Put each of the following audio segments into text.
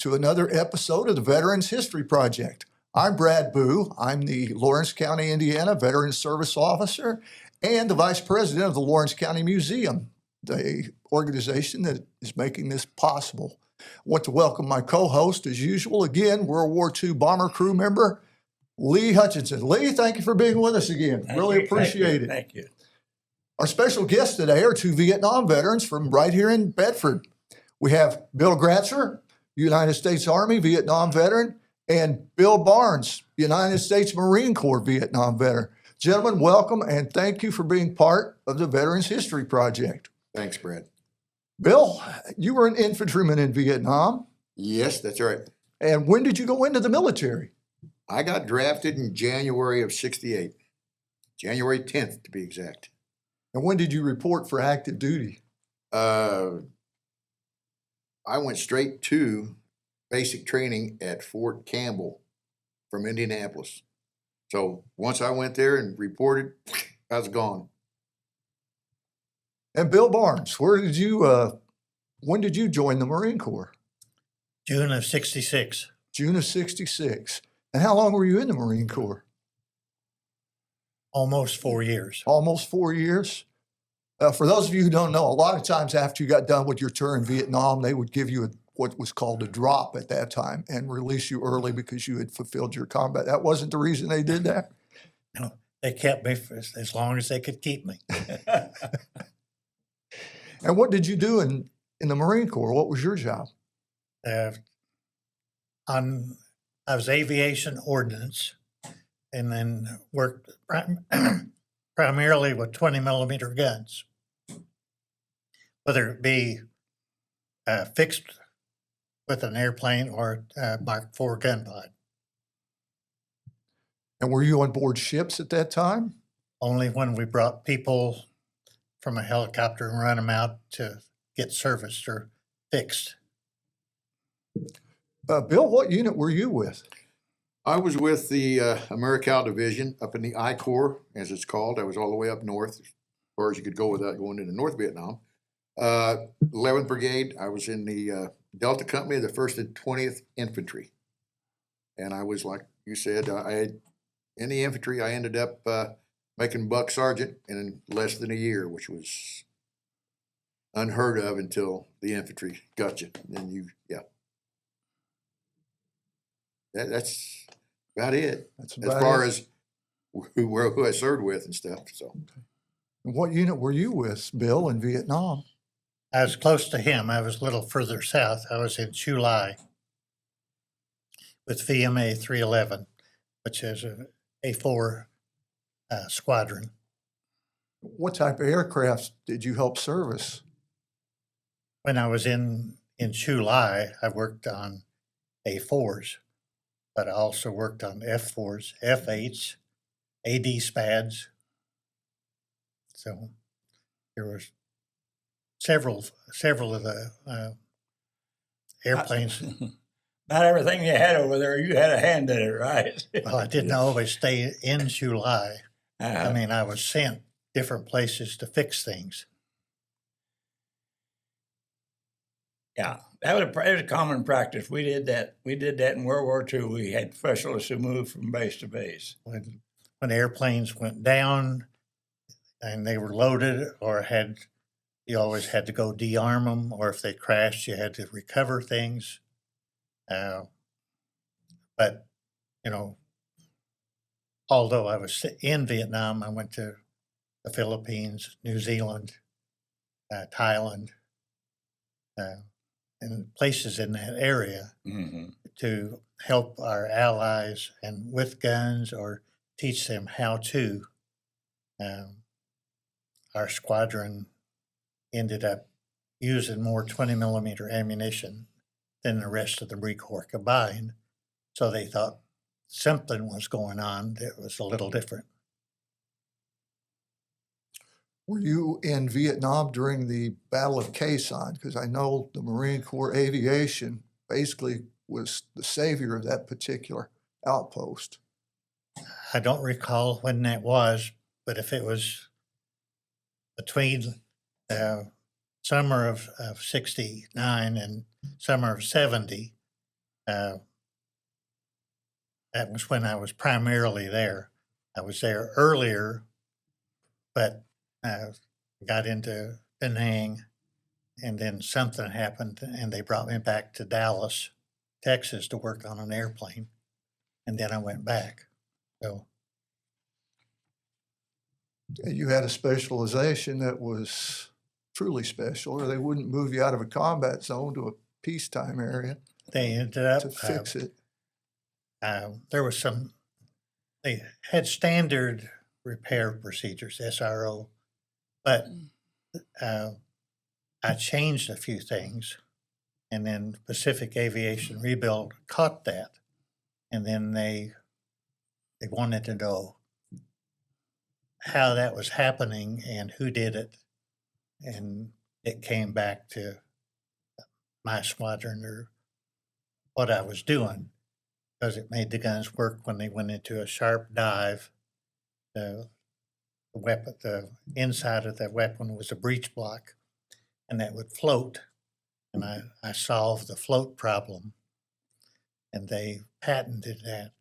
to another episode of the Veterans History Project. I'm Brad Bough. I'm the Lawrence County, Indiana Veterans Service Officer and the Vice President of the Lawrence County Museum, the organization that is making this possible. I want to welcome my co-host, as usual, again, World War II bomber crew member, Lee Hutchinson. Lee, thank you for being with us again. Really appreciate it. Thank you. Our special guests today are two Vietnam veterans from right here in Bedford. We have Bill Gratzer, United States Army Vietnam veteran, and Bill Barnes, United States Marine Corps Vietnam veteran. Gentlemen, welcome and thank you for being part of the Veterans History Project. Thanks, Brad. Bill, you were an infantryman in Vietnam. Yes, that's right. And when did you go into the military? I got drafted in January of 68, January 10th to be exact. And when did you report for active duty? I went straight to basic training at Fort Campbell from Indianapolis. So once I went there and reported, I was gone. And Bill Barnes, when did you join the Marine Corps? June of 66. June of 66. And how long were you in the Marine Corps? Almost 4 years. Almost 4 years. For those of you who don't know, a lot of times after you got done with your tour in Vietnam, they would give you what was called a drop at that time and release you early because you had fulfilled your combat. That wasn't the reason they did that? No, they kept me for as long as they could keep me. And what did you do in the Marine Corps? What was your job? I was aviation ordnance and then worked primarily with 20 millimeter guns, whether it be fixed with an airplane or Mark IV gun pod. And were you on board ships at that time? Only when we brought people from a helicopter and run them out to get serviced or fixed. Bill, what unit were you with? I was with the Americal Division up in the I Corps, as it's called. I was all the way up north, as far as you could go without going into North Vietnam. 11th Brigade, I was in the Delta Company, the 1st and 20th Infantry. And I was, like you said, in the infantry, I ended up making buck sergeant in less than a year, which was unheard of until the infantry got you. Then that's about it. That's about as far it. as who I served with and stuff. So, And what unit were you with, Bill, in Vietnam? I was close to him. I was a little further south. I was in Chu Lai with VMA 311, which is a A4 squadron. What type of aircraft did you help service? When I was in Chu Lai, I worked on A4s, but I also worked on F4s, F8s, AD SPADs. So there was several of the airplanes. Not everything you had over there, you had a hand in it, right? Well, I didn't always stay in Chu Lai. I mean, I was sent different places to fix things. Yeah, that was a common practice. We did that. We did that in World War II. We had specialists who moved from base to base. When airplanes went down and they were loaded or you always had to go de-arm them, or if they crashed, you had to recover things. But, although I was in Vietnam, I went to the Philippines, New Zealand, Thailand, and places in that area to help our allies and with guns or teach them how to. Our squadron ended up using more 20 millimeter ammunition than the rest of the Marine Corps combined. So they thought something was going on that was a little different. Were you in Vietnam during the Battle of Quai Son? Because I know the Marine Corps aviation basically was the savior of that particular outpost. I don't recall when that was, but if it was between summer of 69 and summer of 70, Uh, that was when I was primarily there. I was there earlier, but got into Da Nang, and then something happened, and they brought me back to Dallas, Texas, to work on an airplane, and then I went back. So You had a specialization that was truly special, or they wouldn't move you out of a combat zone to a peacetime area they ended up to fix it. there was some. They had standard repair procedures, SRO, but I changed a few things, and then Pacific Aviation Rebuild caught that, and then they wanted to know how that was happening and who did it, and it came back to my squadron or what I was doing, because it made the guns work when they went into a sharp dive. The weapon, the inside of that weapon was a breech block, and that would float. And I solved the float problem, and they patented that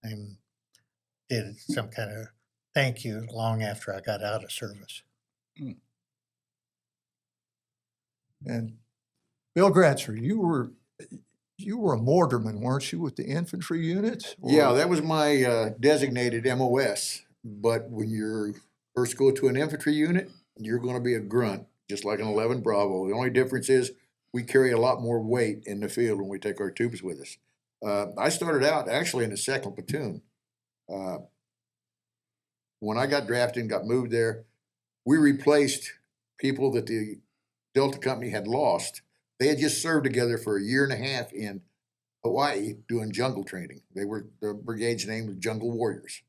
and did some kind of thank you long after I got out of service. And Bill Gratzer, you were a mortarman, weren't you, with the infantry unit? Yeah, that was my designated MOS. But when you're first go to an infantry unit, you're going to be a grunt, just like an 11 Bravo. The only difference is we carry a lot more weight in the field when we take our tubes with us. I started out actually in the 2nd platoon. When I got drafted and got moved there, we replaced people that the Delta Company had lost. They had just served together for a year and a half in Hawaii doing jungle training. The brigade's name was Jungle Warriors.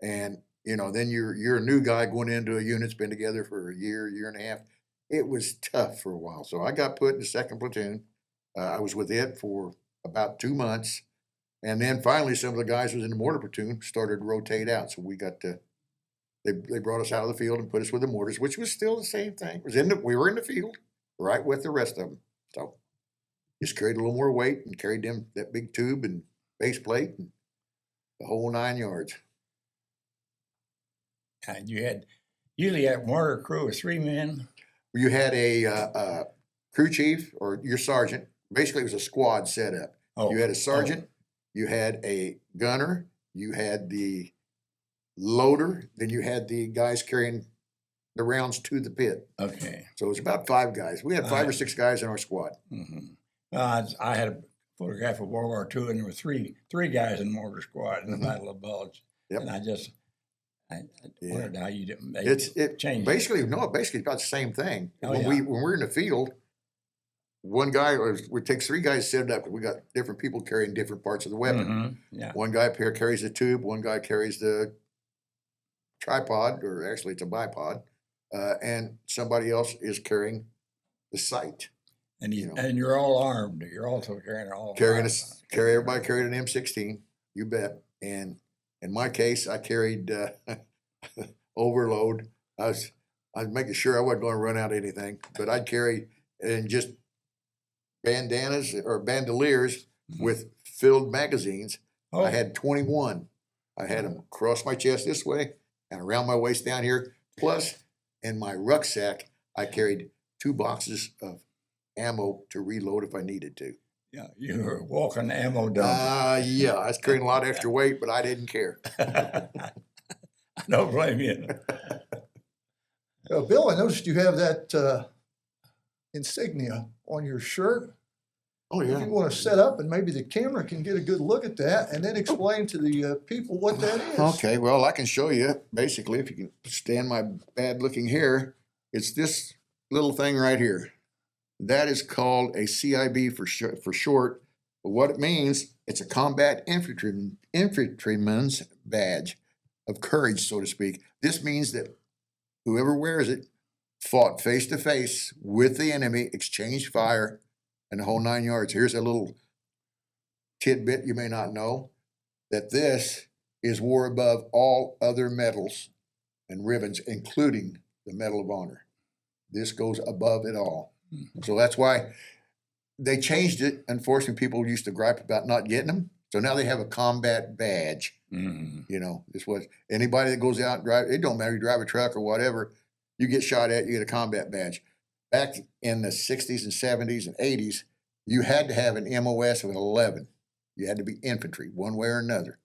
And, then you're a new guy going into a unit that's been together for a year and a half. It was tough for a while. So I got put in the 2nd platoon. I was with it for about 2 months. And then finally, some of the guys who was in the mortar platoon started to rotate out. So we got to, they brought us out of the field and put us with the mortars, which was still the same thing. We were in the field right with the rest of them. So just carried a little more weight and carried that big tube and base plate and the whole 9 yards. And you had usually a mortar crew of 3 men. You had a crew chief or your sergeant. Basically, it was a squad setup. Oh, You had a sergeant, you had a gunner, you had the loader, then you had the guys carrying the rounds to the pit. Okay. So it was about 5 guys. We had 5 or 6 guys in our squad. Mm-hmm. I had a photograph of World War II, and there were three guys in the mortar squad in the Battle of Bulge. Yep. And I wondered how you didn't. It changed. basically about the same thing. Oh, when we're in the field, one guy would take 3 guys set it up. We got different people carrying different parts of the weapon. Mm-hmm. Yeah. One guy up here carries the tube. One guy carries the tripod, or actually it's a bipod, and somebody else is carrying the sight. And and you're all armed. You're also carrying Everybody carried an M16. You bet. And in my case, I carried overload. I was making sure I wasn't going to run out of anything, but I'd carry and just bandanas or bandoliers with filled magazines. Oh. I had 21. I had them across my chest this way and around my waist down here. Plus, in my rucksack, I carried 2 boxes of ammo to reload if I needed to. Yeah, you were walking ammo dump. Yeah, I was carrying a lot of extra weight, but I didn't care. I don't blame you. Bill, I noticed you have that insignia on your shirt. Oh, If you want to set up and maybe the camera can get a good look at that and then explain to the people what that is. Okay, well, I can show you. Basically, if you can stand my bad-looking hair, it's this little thing right here. That is called a CIB for short. But what it means, it's a combat infantryman's badge of courage, so to speak. This means that whoever wears it fought face-to-face with the enemy, exchanged fire, and the whole 9 yards. Here's a little tidbit you may not know, that this is war above all other medals and ribbons, including the Medal of Honor. This goes above it all. So that's why they changed it. Unfortunately, people used to gripe about not getting them. So now they have a combat badge. Mm-hmm. You know, this was anybody that goes out and drive, it don't matter, you drive a truck or whatever, you get shot at, you get a combat badge. Back in the 60s and 70s and 80s, you had to have an MOS of an 11. You had to be infantry, one way or another.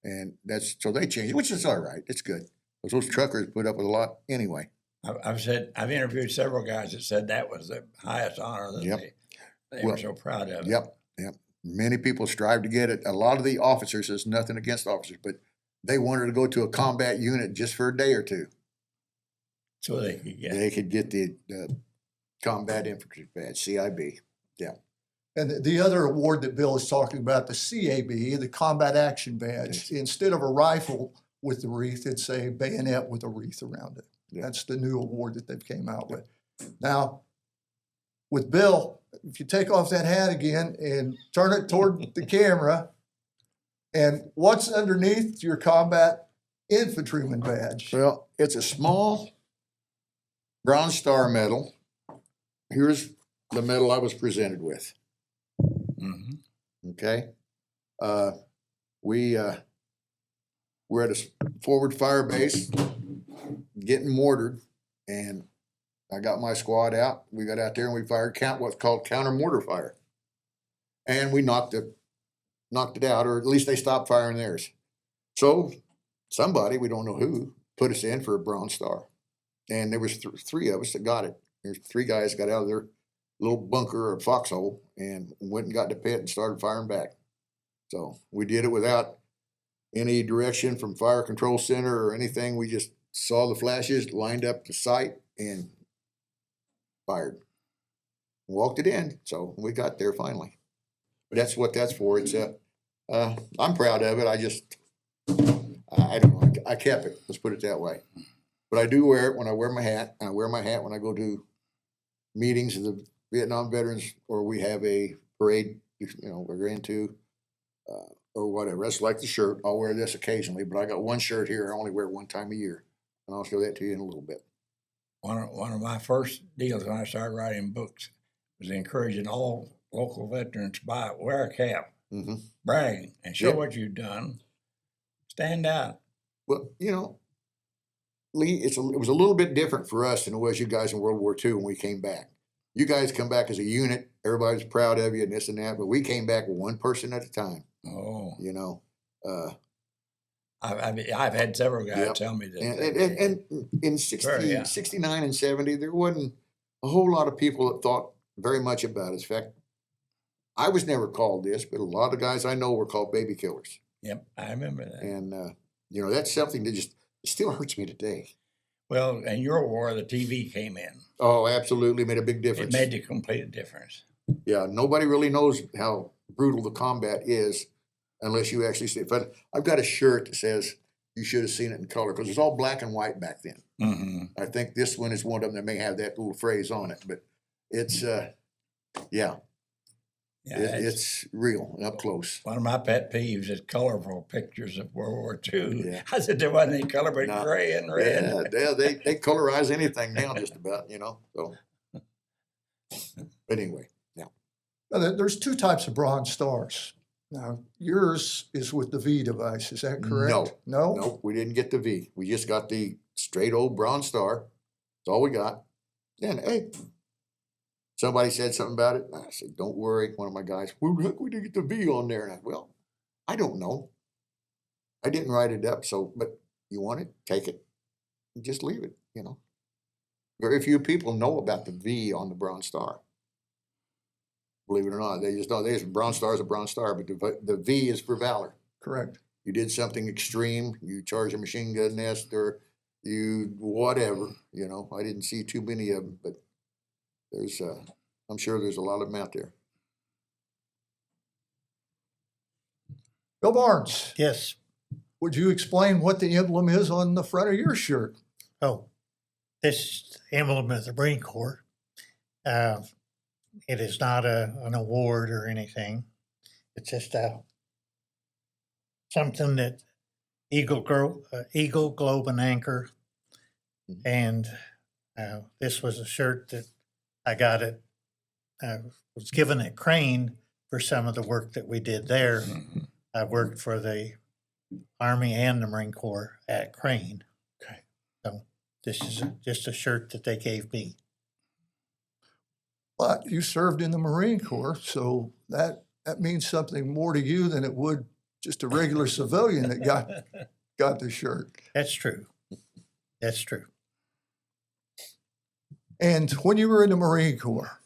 And so they changed it, which is all right. It's good. Because those truckers put up with a lot anyway. I've interviewed several guys that said that was the highest honor that Yep. they were so proud of. Yep. Many people strive to get it. A lot of the officers, there's nothing against officers, but they wanted to go to a combat unit just for a day or two. So they could get the combat infantry badge, CIB. Yeah. And the other award that Bill is talking about, the CAB, the Combat Action Badge, instead of a rifle with the wreath, it's a bayonet with a wreath around it. Yeah. That's the new award that they've came out with. Now, with Bill, if you take off that hat again and turn it toward the camera, and what's underneath your combat infantryman badge? Well, it's a small Bronze Star medal. Here's the medal I was presented with. Mm-hmm. Okay. We're at a forward fire base getting mortared, and I got my squad out. We got out there and we fired what's called counter mortar fire. And we knocked it out, or at least they stopped firing theirs. So somebody, we don't know who, put us in for a Bronze Star. And there was three of us that got it. There's 3 guys got out of their little bunker or foxhole and went and got the pit and started firing back. So we did it without any direction from fire control center or anything. We just saw the flashes, lined up the sight, and fired. Walked it in. So we got there finally. But that's what that's for. It's I'm proud of it. I don't know. I kept it. Let's put it that way. But I do wear it when I wear my hat. And I wear my hat when I go to meetings of the Vietnam veterans, or we have a parade, we're going to, or whatever. That's like the shirt. I'll wear this occasionally, but I got one shirt here I only wear one time a year. And I'll show that to you in a little bit. One of my first deals when I started writing books was encouraging all local veterans to wear a cap, brag, and show what you've done. Stand out. Well, Lee, it was a little bit different for us than it was you guys in World War II when we came back. You guys come back as a unit. Everybody's proud of you and this and that, but we came back one person at a time. Oh. I've had several guys tell me that. And in 69 and 70, there wasn't a whole lot of people that thought very much about it. In fact, I was never called this, but a lot of guys I know were called baby killers. Yep, I remember that. And, that's something that it still hurts me today. Well, in your war, the TV came in. Oh, absolutely. Made a big difference. It made a complete difference. Yeah, nobody really knows how brutal the combat is unless you actually see it. But I've got a shirt that says you should have seen it in color, because it was all black and white back then. Mm-hmm. I think this one is one of them that may have that little phrase on it, but it's, it's real and up close. One of my pet peeves is colorful pictures of World War II. Yeah. I said there wasn't any color but gray and red. Yeah, they colorize anything now just about, so. But anyway, yeah. Now, there's 2 types of Bronze Stars. Now, yours is with the V device, is that correct? No? No, we didn't get the V. We just got the straight old Bronze Star. That's all we got. And hey, somebody said something about it. I said, don't worry. One of my guys, well, how could we didn't get the V on there? And I said, well, I don't know. I didn't write it up, but you want it, take it, and just leave it, Very few people know about the V on the Bronze Star. Believe it or not, they just know there's Bronze Star is a Bronze Star, but the V is for valor. Correct. You did something extreme, you charged a machine gun nest, or you whatever, I didn't see too many of them, but there's, I'm sure there's a lot of them out there. Bill Barnes. Yes. Would you explain what the emblem is on the front of your shirt? Oh, this emblem of the Marine Corps. It is not an award or anything. It's just something that Eagle, Globe, and Anchor. And this was a shirt that I got at was given a crane for some of the work that we did there. Mhm. I worked for the Army and the Marine Corps at Crane. Okay. So this is just a shirt that they gave me. But you served in the Marine Corps, so that means something more to you than it would just a regular civilian that got the shirt. That's true. That's true. And when you were in the Marine Corps,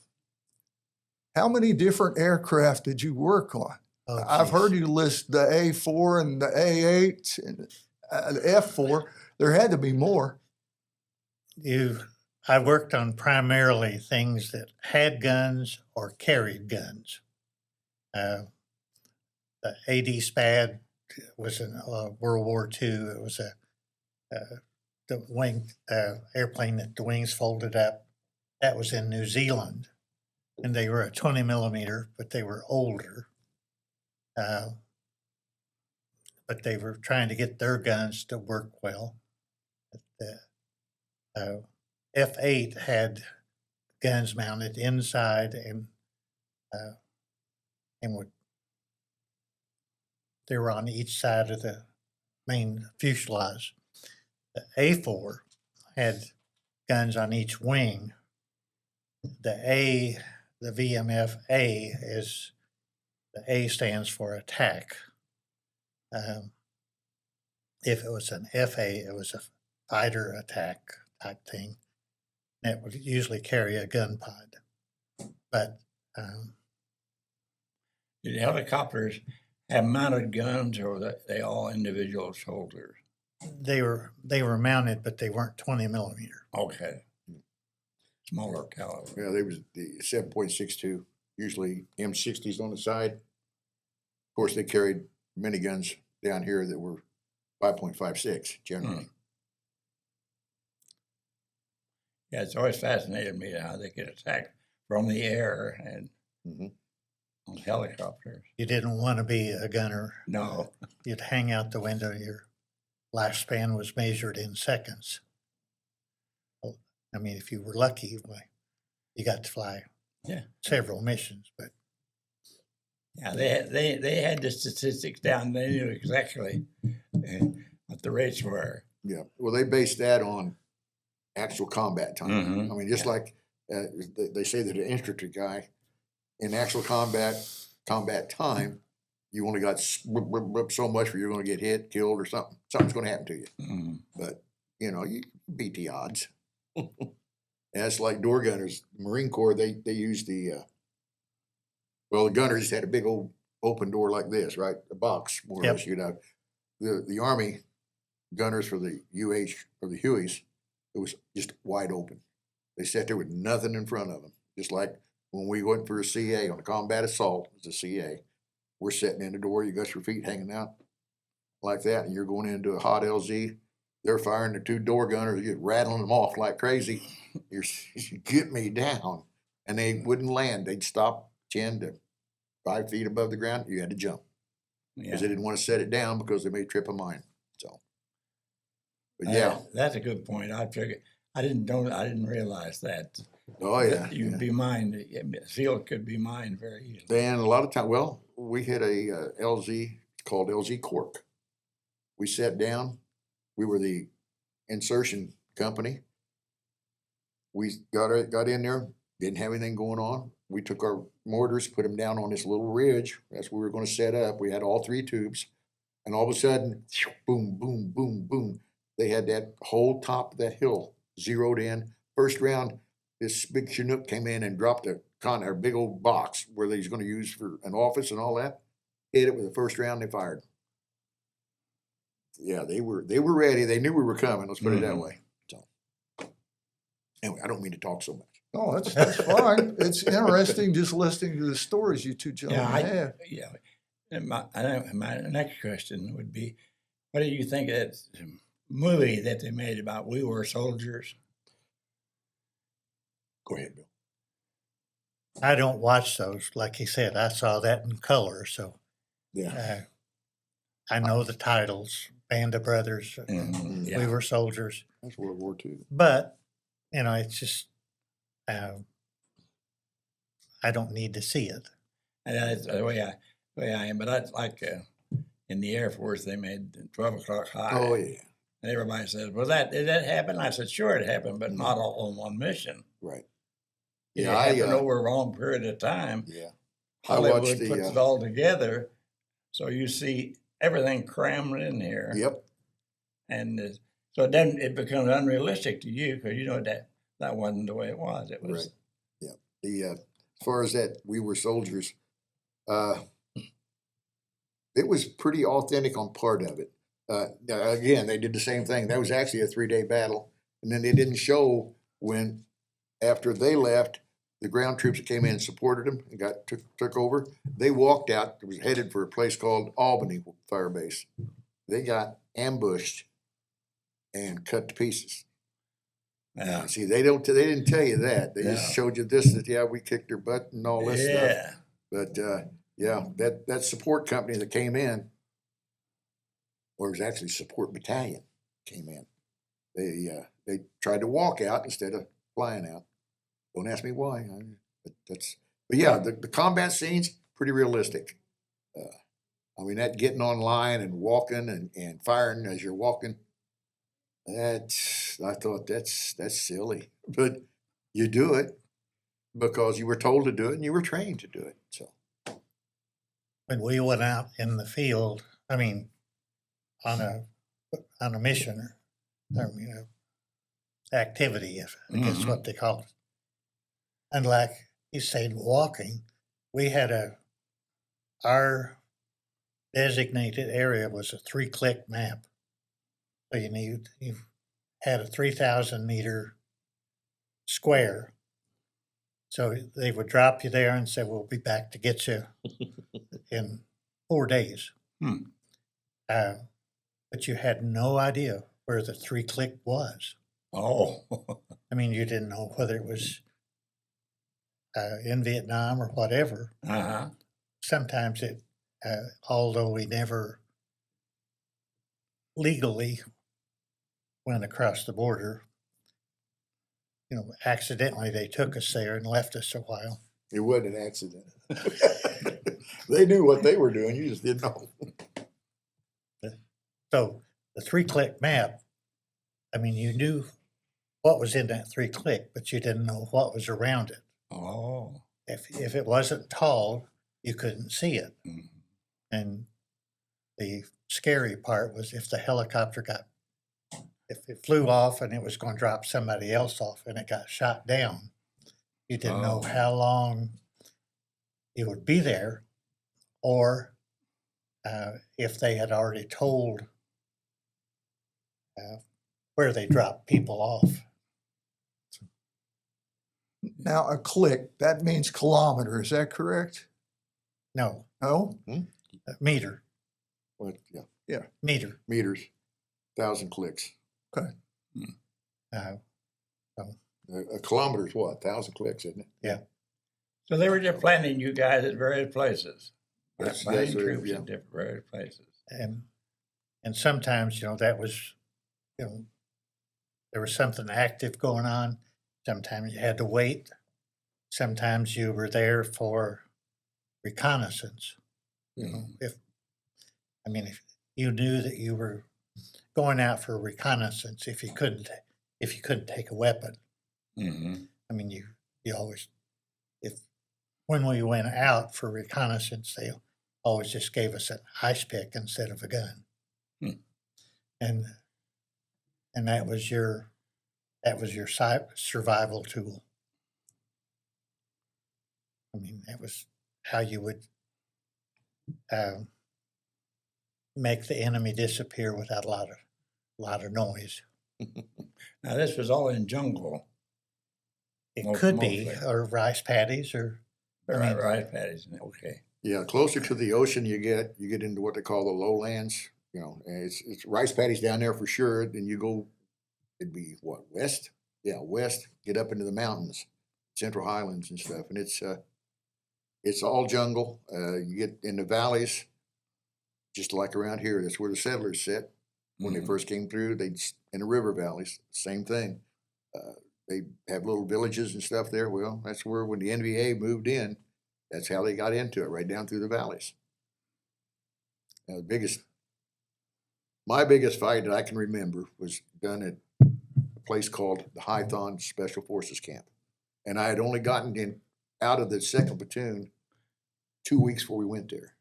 how many different aircraft did you work on? Oh, I've geez. heard you list the A4 and the A8 and the F4. There had to be more. I worked on primarily things that had guns or carried guns. The AD SPAD was in World War II. It was the wing airplane that the wings folded up. That was in New Zealand, and they were a 20 millimeter, but they were older. But they were trying to get their guns to work well. The F8 had guns mounted inside and they were on each side of the main fuselage. The A4 had guns on each wing. The VMF-A is, the A stands for attack. If it was an FA, it was a fighter attack type thing. It would usually carry a gun pod. But Did helicopters have mounted guns, or were they all individual soldiers? they were mounted, but they weren't 20 millimeter. Okay. Smaller caliber. Yeah, they was the 7.62, usually M60s on the side. Of course, they carried miniguns down here that were 5.56 generally. Yeah, it's always fascinated me how they could attack from the air and on helicopters. You didn't want to be a gunner. No. You'd hang out the window. Your lifespan was measured in seconds. Well, I mean, if you were lucky, you got to fly several missions. But Yeah, they had the statistics down. They knew exactly what the rates were. Yeah, well, they based that on actual combat time. Mhm. I mean, just like they say that an infantry guy in actual combat time, you only got so much where you're going to get hit, killed, or something. Something's going to happen to you. Mhm. But you beat the odds. And that's like door gunners. Marine Corps, they used the gunners had a big old open door like this, right? A box, more or Yep. less. The Army gunners for the UH or the Hueys, it was just wide open. They sat there with nothing in front of them, just like when we went for a CA on a combat assault. It was a CA. We're sitting in the door. You got your feet hanging out like that, and you're going into a hot LZ. They're firing the two door gunners. You're rattling them off like crazy. You get me down, and they wouldn't land. They'd stop 10 to 5 feet above the ground. You had to jump because they didn't want to set it down because they may trip a mine. So, but yeah, That's a good point. I figured I didn't realize that. oh yeah, That you'd be mined. A field could be mined very easily. Then a lot of time, well, we hit a LZ, it's called LZ Cork. We sat down. We were the insertion company. We got in there, didn't have anything going on. We took our mortars, put them down on this little ridge. That's where we were going to set up. We had all three tubes. And all of a sudden, boom, boom, boom, boom. They had that whole top of that hill zeroed in. First round, this big Chinook came in and dropped a big old box where they was going to use for an office and all that. Hit it with the first round they fired. Yeah, they were ready. They knew we were coming. Let's put it that way. So anyway, I don't mean to talk so much. Oh, that's fine. It's interesting just listening to the stories you two gentlemen have. Yeah. And my next question would be, what do you think of that movie that they made about We Were Soldiers? Go ahead, Bill. I don't watch those. Like he said, I saw that in color, so Yeah. I know the titles: Band of Brothers, Mhm. We Yeah. Were Soldiers. That's World War II. But it's just I don't need to see it. And that's the way I am. But that's like in the Air Force, they made the 12 o'clock high. Oh, yeah, And everybody says, "Well, did that happen?" I said, "Sure, it happened, but not all on one mission. right. It Yeah, happened over a long period of time. yeah. I Hollywood watched the, puts it all together, so you see everything crammed in here. Yep, And so it becomes unrealistic to you because you know that wasn't the way it was. It was right. Yeah. As far as that, we were soldiers. It was pretty authentic on part of it. Again, they did the same thing. That was actually a 3-day battle, and then they didn't show when after they left. The ground troops that came in and supported them and took over. They walked out. It was headed for a place called Albany Fire Base. They got ambushed and cut to pieces. Yeah. See, they didn't tell you that. They just No. showed you this, that yeah, we kicked their butt and all this stuff. Yeah. But yeah, that support company that came in, or it was actually support battalion came in. They tried to walk out instead of flying out. Don't ask me why. But yeah, the combat scenes pretty realistic. I mean, that getting on line and walking and firing as you're walking. I thought that's silly, but you do it because you were told to do it and you were trained to do it. So When we went out in the field, I mean, on a mission or activity, I guess what they call it. And like you said, walking, we had our designated area was a 3-click map. So you had a 3,000 meter square. So they would drop you there and say, "We'll be back to get you in 4 days." But you had no idea where the 3-click was. Oh. I mean, you didn't know whether it was in Vietnam or whatever. Sometimes although we never legally went across the border, accidentally they took us there and left us a while. it wasn't an accident. They knew what they were doing. You just didn't know. So the 3-click map, I mean, you knew what was in that 3-click, but you didn't know what was around it. Oh. If it wasn't tall, you couldn't see it. Mhm. And the scary part was if the helicopter if it flew off and it was going to drop somebody else off and it got shot down, you didn't know how long it would be there, or if they had already told where they dropped people off. Now, a click, that means kilometer. Is that correct? No, No? meter, But yeah, meter. meters, 1,000 clicks. Okay. A kilometer's what? 1,000 clicks, isn't it? So they were just planting you guys at various places. Yes, Planting yes, sir, troops yeah. at different various places. And sometimes, that was, there was something active going on. Sometimes you had to wait. Sometimes you were there for reconnaissance. If you knew that you were going out for reconnaissance, if you couldn't take a weapon. I mean, you always, when we went out for reconnaissance, they always just gave us an ice pick instead of a gun. And that was your survival tool. I mean, that was how you would make the enemy disappear without a lot of noise. Now this was all in jungle. It could be, Mostly. or rice paddies, or Right, Patty's okay. Yeah, closer to the ocean you get into what they call the lowlands. And it's rice paddies down there for sure. Then you go, it'd be what, west? Yeah, west. Get up into the mountains, Central Highlands and stuff, and it's all jungle. You get in the valleys, just like around here. That's where the settlers sit when they first came through. In the river valleys, same thing. they have little villages and stuff there. Well, that's where when the NVA moved in, that's how they got into it, right down through the valleys. Now, my biggest fight that I can remember was done at a place called the Hython Special Forces Camp. And I had only gotten out of the 2nd platoon 2 weeks before we went there.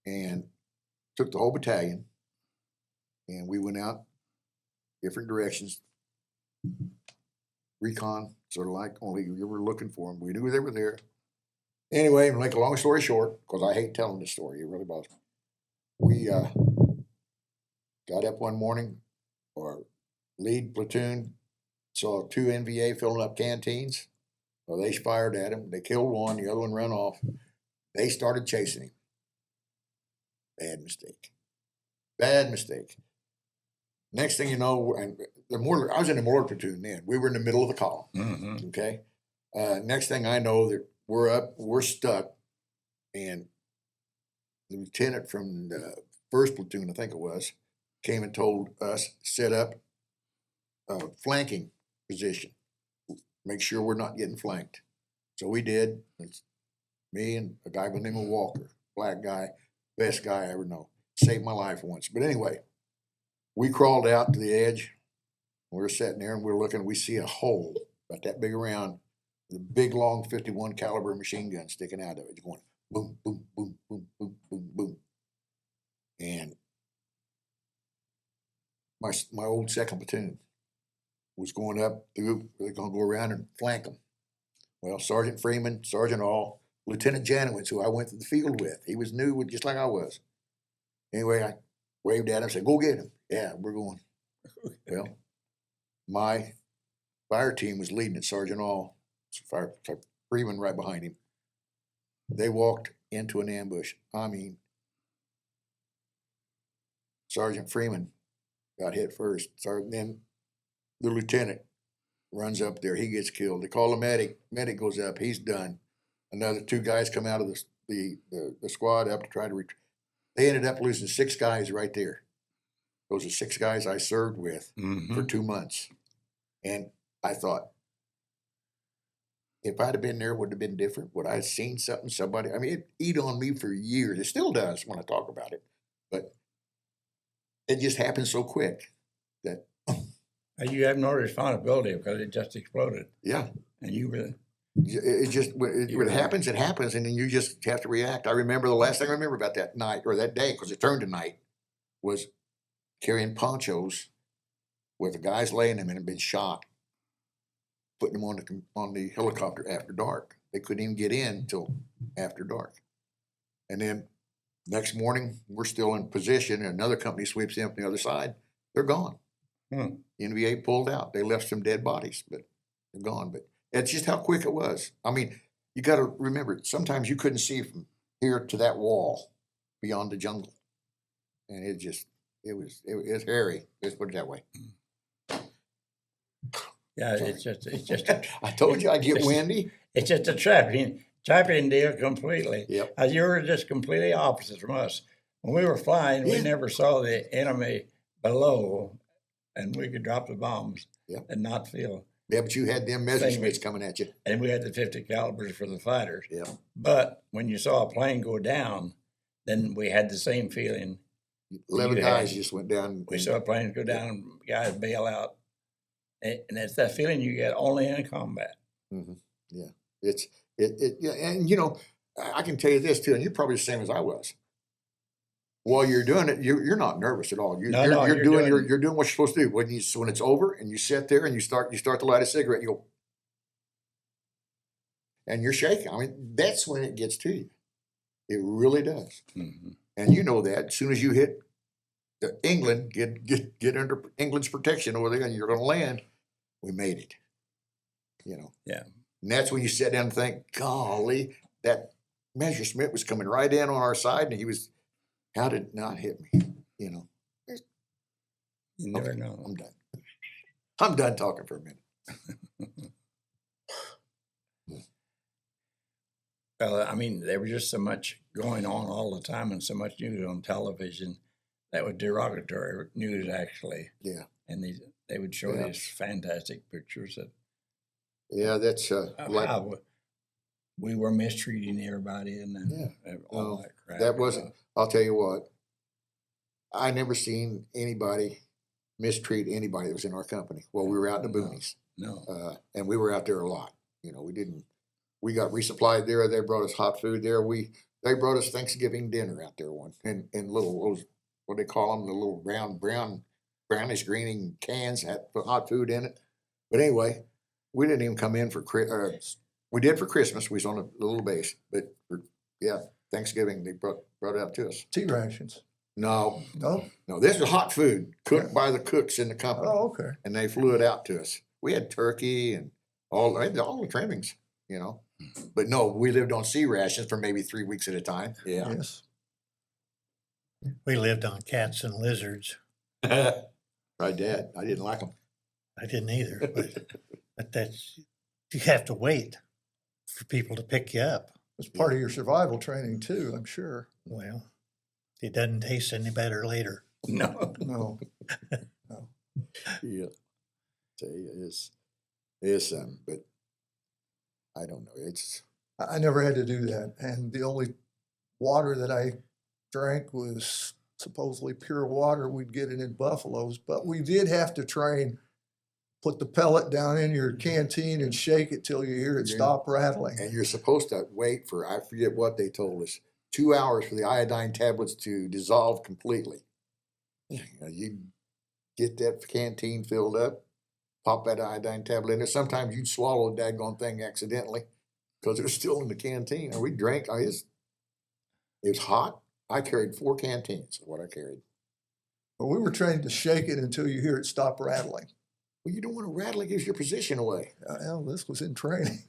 And took the whole battalion, and we went out different directions. Recon, sort of like, only we were looking for them. We knew they were there. Anyway, to make a long story short, because I hate telling this story, it really bothers me. We got up one morning, our lead platoon saw 2 NVA filling up canteens. Well, they fired at him. They killed one, the other one ran off. They started chasing him. Bad mistake. Bad mistake. Next thing you know, and I was in the mortar platoon then. We were in the middle of the column. Mm-hmm. Okay. Next thing I know, that we're stuck, and the lieutenant from the 1st platoon, I think it was, came and told us set up a flanking position. Make sure we're not getting flanked. So we did. It's me and a guy by the name of Walker, black guy. Best guy I ever know. Saved my life once. But anyway, we crawled out to the edge. We were sitting there and we were looking. We see a hole about that big around, with a big long 51 caliber machine gun sticking out of it, going boom, boom, boom, boom, boom, boom, boom. And my old 2nd platoon was going up through. They're going to go around and flank them. Well, Sergeant Freeman, Sergeant All, Lieutenant Janowitz, who I went to the field with. He was new, just like I was. Anyway, I waved at him, said, "Go get him." Yeah, we're going. Well, my fire team was leading it, Sergeant All, Freeman right behind him. They walked into an ambush. I mean, Sergeant Freeman got hit first. Then the lieutenant runs up there. He gets killed. They call the medic. Medic goes up. He's done. Another 2 guys come out of the squad up to try to retrieve. They ended up losing 6 guys right there. Those are 6 guys I served with for 2 months. And I thought, if I'd have been there, would it have been different? Would I have seen somebody? I mean, it eat on me for years. It still does when I talk about it. But it just happened so quick that. You have no responsibility because it just exploded. Yeah. And you really. When it happens, and then you just have to react. I remember the last thing I remember about that night, or that day, because it turned to night, was carrying ponchos with the guys laying them and had been shot, putting them on the helicopter after dark. They couldn't even get in until after dark. And then next morning, we're still in position, and another company sweeps in from the other side. They're gone. The NVA pulled out. They left some dead bodies, but they're gone. But it's just how quick it was. I mean, you got to remember, sometimes you couldn't see from here to that wall beyond the jungle. And it was hairy. Let's put it that way. Yeah, Sorry. it's just. I told you I'd get windy. It's just a trapping deal completely. Yep. You were just completely opposite from us. When we were flying, we never saw the enemy below, and we could drop the bombs and not feel. Yeah, but you had them Messerschmitts coming at you. And we had the 50 calibers for the fighters. Yeah. But when you saw a plane go down, then we had the same feeling. 11 guys just went down. We saw planes go down, guys bail out. And it's that feeling you get only in combat. Mm-hmm. Yeah. Yeah, and you know, I can tell you this too, and you're probably the same as I was. While you're doing it, you're not nervous at all. You're doing what you're supposed to do. When it's over and you sit there and you start to light a cigarette, you go, and you're shaking. I mean, that's when it gets to you. It really does. Mm-hmm. And you know that as soon as you hit England, get under England's protection over there, and you're going to land. We made it. You know. Yeah. And that's when you sit down and think, golly, that Messerschmitt was coming right in on our side, and he was. How did it not hit me? You know. You never know. I'm done. I'm done talking for a minute. Well, I mean, there was just so much going on all the time and so much news on television that was derogatory news, actually. Yeah. And they would show Yeah. these fantastic pictures of Yeah, that's like how we were mistreating everybody and all no, that crap. that wasn't. I'll tell you what. I never seen anybody mistreat anybody that was in our company. Well, we were out in the boonies, No. and we were out there a lot. You know, we didn't. We got resupplied there. They brought us hot food there. They brought us Thanksgiving dinner out there one in little those what they call them, the little brownish greening cans that put hot food in it. But anyway, we didn't even come in for we did for Christmas. We was on a little base, but for Thanksgiving they brought it out to us. Tea rations. No, No? no, this is hot food cooked by the cooks in the company, Oh, okay. and they flew it out to us. We had turkey and all the trimmings, you know. But no, we lived on sea rations for maybe 3 weeks at a time. Yeah. Yes. We lived on cats and lizards. My dad, I didn't like them. I didn't either, but that's, you have to wait for people to pick you up. It's part of your survival training too, I'm sure. Well, it doesn't taste any better later. No. No. Yeah. Tell you, it's something, but I don't know. It's I never had to do that. And the only water that I drank was supposedly pure water. We'd get it in buffaloes, but we did have to train, put the pellet down in your canteen and shake it till you hear it stop rattling. and you're supposed to wait for, I forget what they told us, 2 hours for the iodine tablets to dissolve completely. You know, you get that canteen filled up, pop that iodine tablet in there. Sometimes you'd swallow the daggone thing accidentally because it was still in the canteen. And we drank. It was hot. I carried 4 canteens of what I carried. But we were trained to shake it until you hear it stop rattling. Well, you don't want to rattle. It gives your position away. Well, this was in training.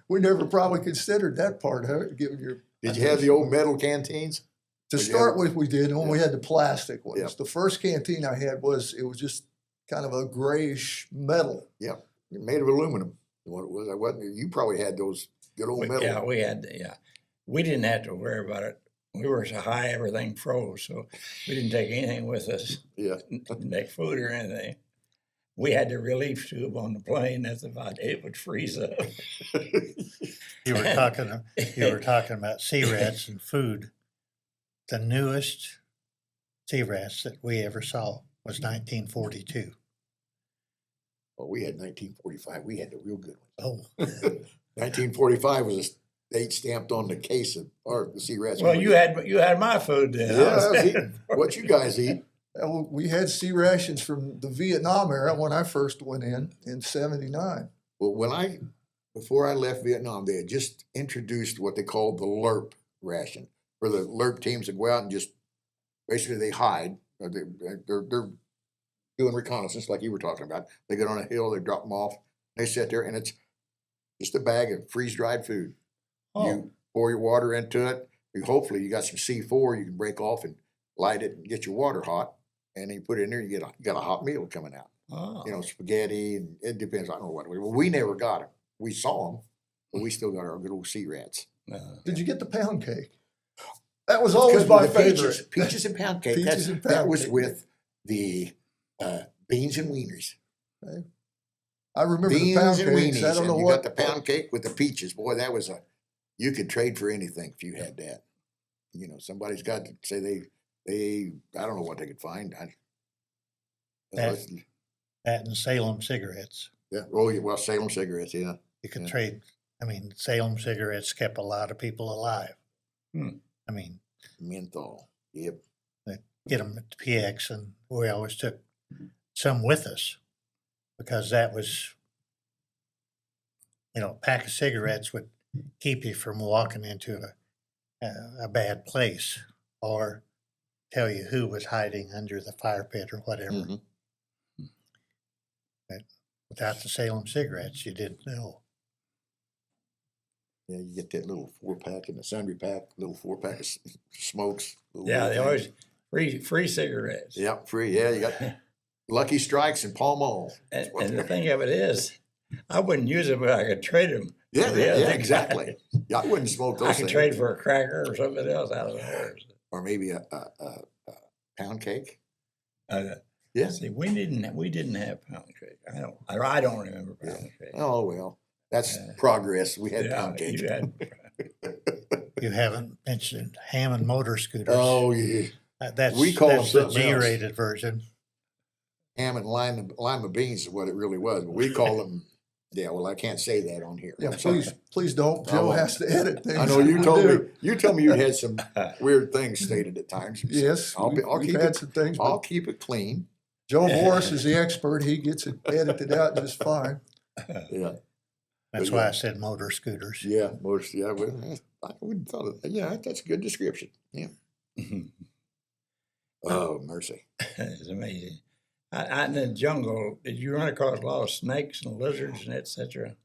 We never probably considered that part of it, given your. Did you have the old metal canteens? To start with, we did, and when we had the plastic ones. Yeah. The first canteen I had was just kind of a grayish metal. Yeah, made of aluminum. What it was, I wasn't. You probably had those good old metal. Yeah, we had. Yeah, we didn't have to worry about it. We were so high, everything froze, so we didn't take anything with us, Yeah. like food or anything. We had the relief tube on the plane. That's about it. Would freeze up. You were talking about sea rats and food. The newest sea rats that we ever saw was 1942. Well, we had 1945. We had the real good ones. Oh, 1945 was a date stamped on the case of the sea rats. Well, you had my food then. Yeah, I was eating what you guys eat. We had sea rations from the Vietnam era when I first went in '79. Well, before I left Vietnam, they had just introduced what they called the LERP ration, where the LERP teams would go out and just basically they hide. They're doing reconnaissance like you were talking about. They get on a hill, they drop them off, they sit there, and it's just a bag of freeze-dried food. Oh. You pour your water into it. Hopefully, you got some C4 you can break off and light it and get your water hot, and then you put it in there. You got a hot meal coming out. Oh. You know, spaghetti, and it depends. I don't know what. Well, we never got them. We saw them, but we still got our good old sea rats. Did you get the pound cake? That was always my favorite. Peaches and pound cake. Peaches and that pound was cake. with the beans and wieners. I remember the Beans pound and cakes. weenies. I don't know and you what. got the pound cake with the peaches. Boy, that was you could trade for anything if you had that. You know, somebody's got to say they I don't know what they could find. that and Salem cigarettes. Yeah. Oh, yeah, well, Salem cigarettes. Yeah. You could Yeah. trade. I mean, Salem cigarettes kept a lot of people alive. I mean, Menthol. Yep. get them at the PX, and we always took some with us because that was, a pack of cigarettes would keep you from walking into a bad place or tell you who was hiding under the fire pit or whatever. Mhm. But without the Salem cigarettes, you didn't know. Yeah, you get that little 4-pack in the sundry pack, little 4-pack of smokes. Yeah, they little always things. free cigarettes. Yep, free. Yeah, you got Lucky Strikes and Pall Mall. And the thing of it is, I wouldn't use them, but I could trade them. Yeah, for the other thing. exactly. Yeah, I wouldn't smoke those I could things. trade for a cracker or something else out of theirs. Or maybe a pound cake. Yeah. See, we didn't have pound cake. I don't remember pound cake. Oh, well, that's progress. We had pound cake. You had. You haven't mentioned Hammond motor scooters. Oh, yeah. That's We call them that's the something else. G-rated version. Ham and lima beans is what it really was, but we call them, yeah, well, I can't say that on here. Yeah, I'm sorry. please don't. I Joe won't. has to edit things. I know you We told do. me, you had some weird things stated at times. Yes, I'll we've keep had it, some things, I'll but keep it clean. Joe Morris is the expert. He gets it edited out just fine. Yeah, That's But why yeah. I said motor scooters. yeah, most, yeah, well, I wouldn't thought of that. Yeah, that's a good description. Yeah. Oh, mercy. It's amazing. Out in the jungle, did you run across a lot of snakes and lizards and etc.?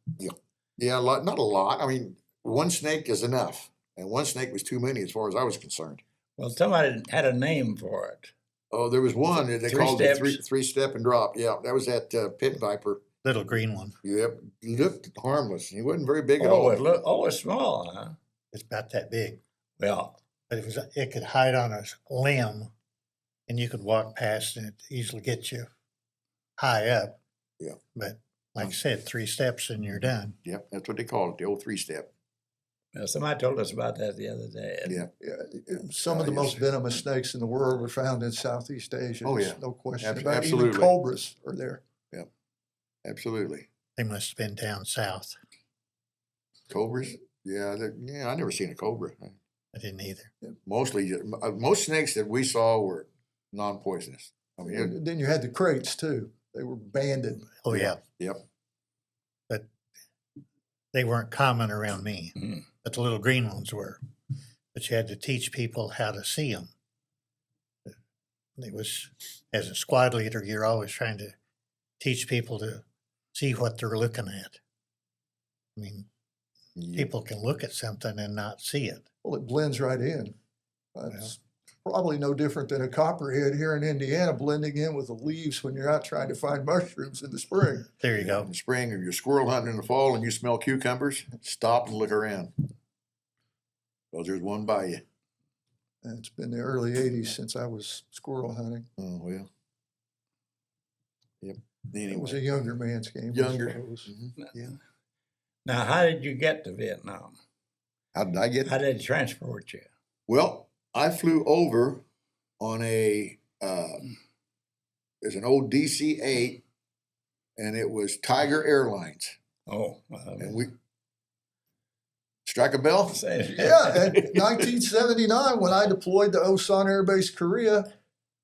Yeah, not a lot. I mean, one snake is enough, and one snake was too many as far as I was concerned. Well, somebody had a name for it. Oh, there was one that they Three called it steps. three step and drop. Yeah, that was that pit viper. Little green one. Yep, he looked harmless. He wasn't very big at all. It's small, huh? It's about that big. Well, But it could hide on a limb, and you could walk past, and it easily get you high up. Yeah. But like I said, 3 steps and you're done. Yep, that's what they call it, the old 3-step. somebody told us about that the other day. Yeah, Some of the yes. most venomous snakes in the world are found in Southeast Asia. Oh, There's yeah. no question Ab- about it. absolutely. Even cobras are there. absolutely. They must have been down south. Cobras? Yeah, I never seen a cobra. I didn't either. Mostly, most snakes that we saw were non-poisonous. I mean, And then you had the crates too. They were banded. Oh, yeah. yep. But they weren't common around me. Mhm. But the little green ones were. But you had to teach people how to see them. It was, as a squad leader, you're always trying to teach people to see what they're looking at. I mean, Yep. people can look at something and not see it. Well, it blends right in. It's probably no different than a copperhead here in Indiana blending in with the leaves when you're out trying to find mushrooms in the spring. There you In go. the spring, if you're squirrel hunting in the fall and you smell cucumbers, stop and look around. Because there's one by you. And it's been the early 80s since I was squirrel hunting. Oh, well. Yep. It was Anyway. a younger man's game. I Younger. suppose. Mhm. Yeah. Now, how did you get to Vietnam? How did I get? How did it transport you? Well, I flew over on there's an old DC-8, and it was Tiger Airlines. Oh, And we strike a bell? Yeah, in 1979, when I deployed to Osan Air Base, Korea,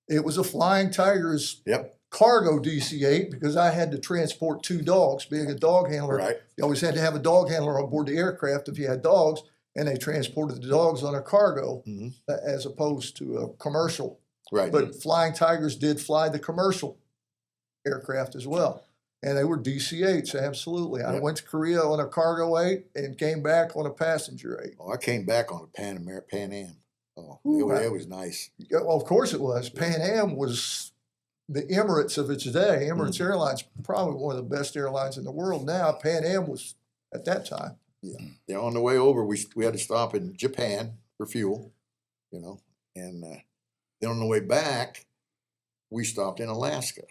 it was a Flying Tigers Yep. cargo DC-8 because I had to transport 2 dogs. Being a dog handler, Right. you always had to have a dog handler on board the aircraft if you had dogs, and they transported the dogs on a cargo Mhm. as opposed to a commercial. Right. But Flying Tigers did fly the commercial aircraft as well. And they were DC-8s, absolutely. I Yep. went to Korea on a cargo 8 and came back on a passenger 8. I came back on a Pan Am. Oh, Ooh, it was nice. Yeah, well, of course it was. Pan Am was the Emirates of its day. Emirates Airlines, probably one of the best airlines in the world now. Pan Am was at that time. Yeah, on the way over, we had to stop in Japan for fuel, and then on the way back, we stopped in Alaska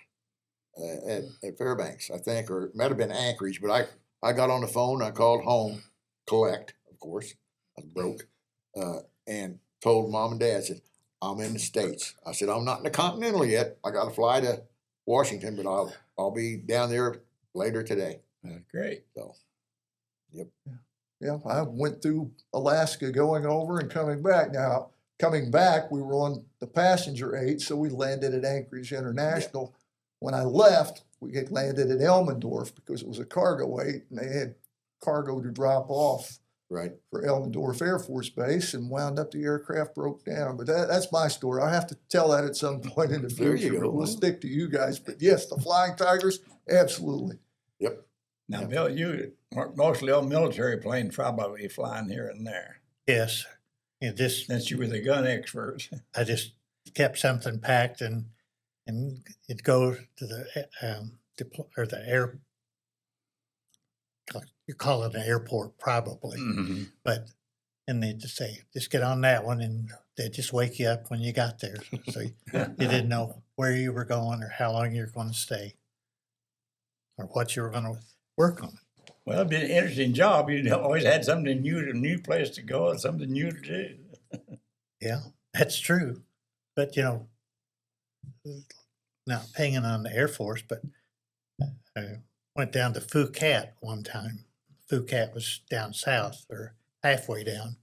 at Fairbanks, I think, or it might have been Anchorage. But I got on the phone, I called home, collect, of course, I was broke, and told Mom and Dad, said, I'm in the States. I said, I'm not in the Continental yet. I got to fly to Washington, but I'll be down there later today. Great. So, yep. Yeah, I went through Alaska going over and coming back. Now, coming back, we were on the passenger 8, so we landed at Anchorage International. When I left, we had landed at Elmendorf because it was a cargo 8, and they had cargo to drop off Right. for Elmendorf Air Force Base, and wound up the aircraft broke down. But that's my story. I have to tell that at some point in the There you future. go. But we'll stick to you guys. But yes, the Flying Tigers, absolutely. Yep. Now, Bill, you mostly on military planes, probably flying here and there. Yes. Since you were the gun expert. I just kept something packed and it'd go to the the air. You call it an airport probably, Mm-hmm. but and they'd just say, just get on that one, and they'd just wake you up when you got there, so you didn't know where you were going or how long you were going to stay or what you were going to work on. Well, it'd be an interesting job. You always had something new, a new place to go, and something new to do. Yeah, that's true. But, you know, not pinging on the Air Force, but I went down to Phuket one time. Phuket was down south or halfway down,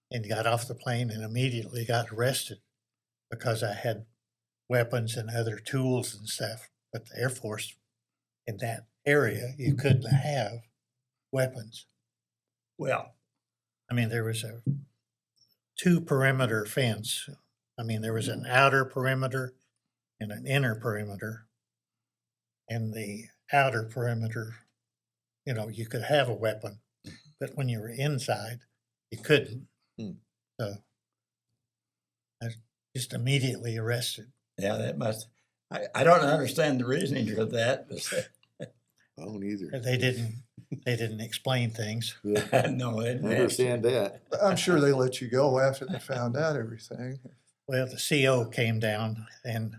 and got off the plane and immediately got arrested because I had weapons and other tools and stuff. But the Air Force in that area, you couldn't have weapons. Well, I mean, there was a 2-perimeter fence. I mean, there was an outer perimeter and an inner perimeter. And the outer perimeter, you know, you could have a weapon, but when you were inside, you couldn't. So I was just immediately arrested. yeah, that must. I don't understand the reasoning for that. I don't either. They didn't explain things. Yeah, No, I it, understand that. I'm sure they let you go after they found out everything. Well, the CO came down and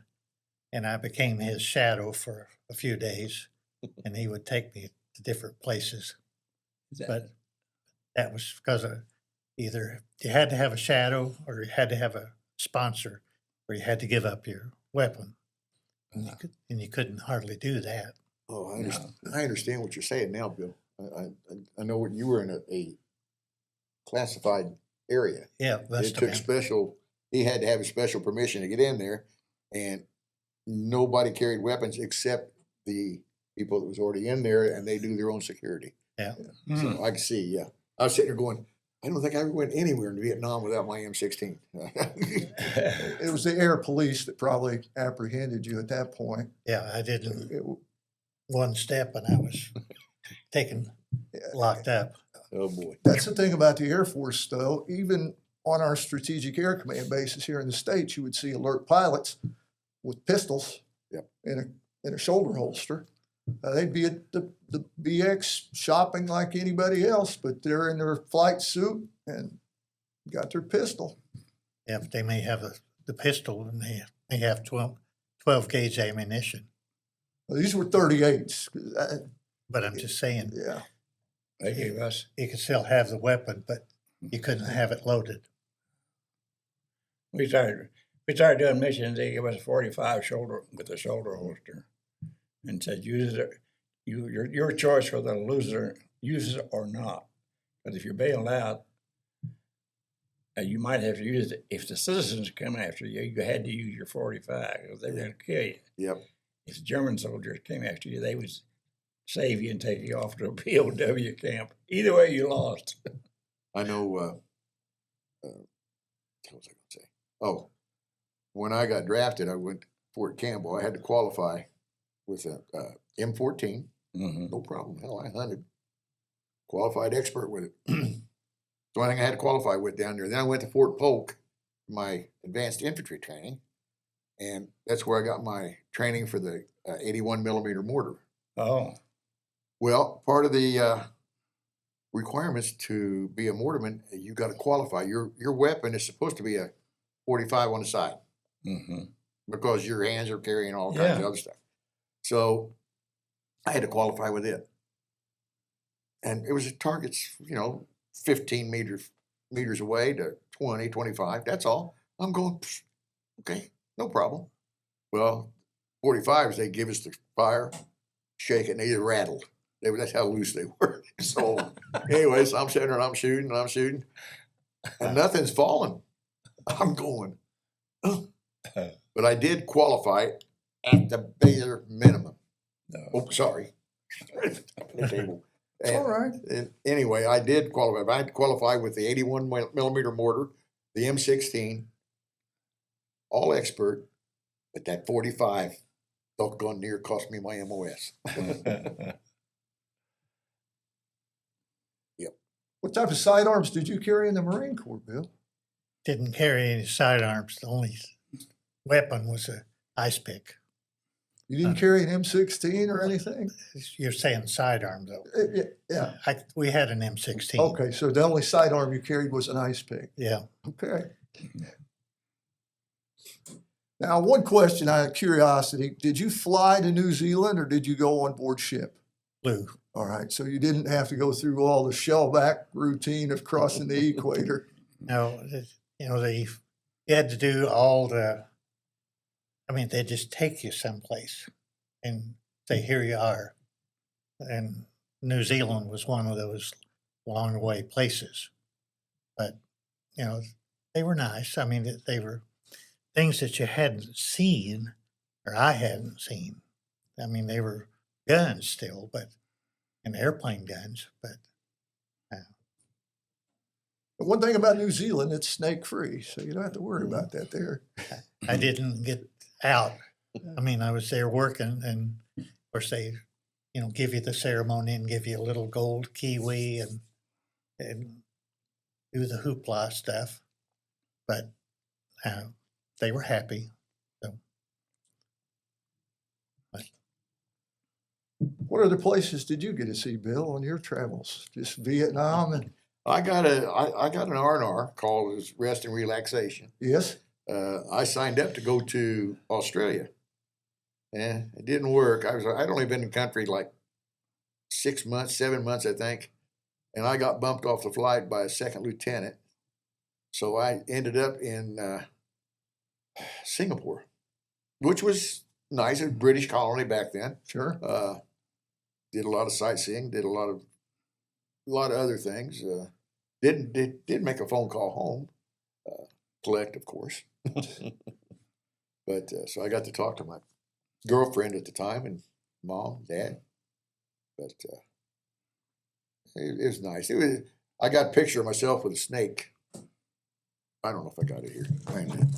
I became his shadow for a few days, and he would take me to different places. But that was because of either you had to have a shadow or you had to have a sponsor or you had to give up your weapon. And you couldn't hardly do that. Oh, I understand what you're saying now, Bill. I know what you were in a classified area. Yeah, It took special. He had to have a special permission to get in there, and nobody carried weapons except the people that was already in there, and they do their own security. Yeah. So I can see. Yeah, I was sitting there going, I don't think I ever went anywhere in Vietnam without my M16. It was the air police that probably apprehended you at that point. Yeah, I didn't It, one step and I was locked up. Oh boy. That's the thing about the Air Force, though. Even on our strategic air command bases here in the States, you would see alert pilots with pistols in a shoulder holster. They'd be at the BX shopping like anybody else, but they're in their flight suit and got their pistol. Yeah, but they may have the pistol and they may have 12 gauge ammunition. Well, these were 38s. But I'm just saying, Yeah. they gave us. you could still have the weapon, but you couldn't have it loaded. We started doing missions. They gave us a 45 shoulder with a shoulder holster, and said use it. Your choice whether to use it or not. But if you're bailed out, you might have to use it. If the citizens come after you, you had to use your 45 because they were going to kill you. Yep. If the German soldiers came after you, they would save you and take you off to a POW camp. Either way, you lost. I know. What was I going to say? Oh, when I got drafted, I went to Fort Campbell. I had to qualify with a M14. Mm-hmm. No problem. Hell, I hunted. Qualified expert with it. So I think I had to qualify with down there. Then I went to Fort Polk, my advanced infantry training, and that's where I got my training for the 81 millimeter mortar. Oh. Well, part of the requirements to be a mortarman, you got to qualify. Your weapon is supposed to be a 45 on the side, because your hands are carrying all kinds of other stuff. So I had to qualify with it, and it was targets, 15 meters away to 20, 25. That's all. I'm going, okay, no problem. Well, 45s, they give us the fire, shake it, and they rattled. That's how loose they were. So anyways, I'm sitting there and I'm shooting, and nothing's falling. I'm going, oh. But I did qualify at the bare minimum. No. Oh, sorry. The table. It's all right. And anyway, I did qualify. I had to qualify with the 81 millimeter mortar, the M16, all expert, but that 45 doggone near cost me my MOS. Yep. What type of sidearms did you carry in the Marine Corps, Bill? Didn't carry any sidearms. The only weapon was a ice pick. You didn't carry an M16 or anything? You're saying sidearm though. Yeah. We had an M16. Okay, so the only sidearm you carried was an ice pick. Yeah. Okay. Now, one question out of curiosity, did you fly to New Zealand or did you go on board ship? Blue. All right, so you didn't have to go through all the shellback routine of crossing the equator. No, you had to do all they just take you someplace and say, here you are. And New Zealand was one of those along the way places. But, they were nice. I mean, they were things that you hadn't seen or I hadn't seen. I mean, they were guns still, and airplane guns, but But one thing about New Zealand, it's snake free, so you don't have to worry about that there. I didn't get out. I mean, I was there working, and of course they, give you the ceremony and give you a little gold kiwi and do the hoopla stuff. But they were happy. So, What other places did you get to see, Bill, on your travels? Just Vietnam and I got an R&R called Rest and Relaxation. yes? I signed up to go to Australia. And it didn't work. I'd only been in the country like 6 months, 7 months, I think. And I got bumped off the flight by a second lieutenant. So I ended up in Singapore, which was nice. It was a British colony back then. Sure. Did a lot of sightseeing, did a lot of other things. Did make a phone call home, collect, of course. But so I got to talk to my girlfriend at the time and mom, dad. But it was nice. I got a picture of myself with a snake. I don't know if I got it here. Wait a minute.